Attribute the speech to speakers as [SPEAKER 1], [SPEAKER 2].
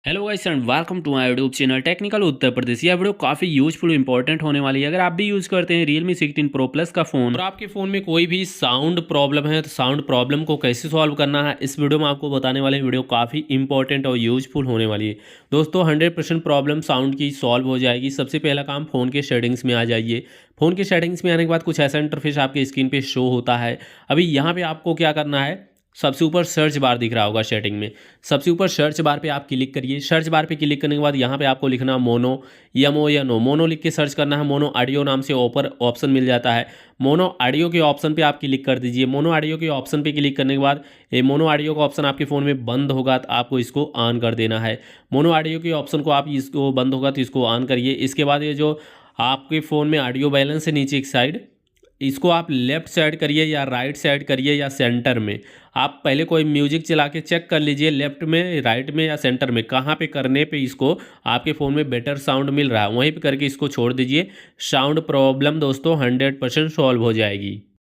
[SPEAKER 1] Hello guys and welcome to my YouTube channel technical Uttar Pradesh. यह video काफ़ी useful important होने वाली है। अगर आप भी यूज़ करते हैं Realme 16 Pro Plus का फ़ोन और आपके फ़ोन में कोई भी साउंड प्रॉब्लम है तो साउंड प्रॉब्लम को कैसे सॉल्व करना है इस वीडियो में आपको बताने वाले वीडियो काफ़ी इंपॉर्टेंट और यूजफुल होने वाली है। दोस्तों 100% प्रॉब्लम साउंड की सॉल्व हो जाएगी। सबसे पहला काम, फ़ोन के सेटिंग्स में आ जाइए। फ़ोन के सेटिंग्स में आने के बाद कुछ ऐसा इंटरफेस आपके स्क्रीन पे शो होता है। अभी यहाँ पे आपको क्या करना है, सबसे ऊपर सर्च बार दिख रहा होगा सेटिंग में। सबसे ऊपर सर्च बार पे आप क्लिक करिए। सर्च बार पे क्लिक करने के बाद यहाँ पे आपको लिखना मोनो, MONO, मोनो लिख के सर्च करना है। मोनो ऑडियो नाम से ऊपर ऑप्शन मिल जाता है। मोनो ऑडियो के ऑप्शन पे आप क्लिक कर दीजिए। मोनो ऑडियो के ऑप्शन पे क्लिक करने के बाद ये मोनो ऑडियो का ऑप्शन आपके फ़ोन में बंद होगा तो आपको इसको ऑन कर देना है। मोनो ऑडियो के ऑप्शन को आप इसको बंद होगा तो इसको ऑन करिए। इसके बाद ये जो आपके फ़ोन में ऑडियो बैलेंस है नीचे एक साइड, इसको आप लेफ़्ट साइड करिए या राइट साइड करिए या सेंटर में। आप पहले कोई म्यूजिक चला के चेक कर लीजिए लेफ़्ट में, राइट में या सेंटर में, कहाँ पे करने पे इसको आपके फ़ोन में बेटर साउंड मिल रहा है वहीं पे करके इसको छोड़ दीजिए। साउंड प्रॉब्लम दोस्तों 100% सॉल्व हो जाएगी।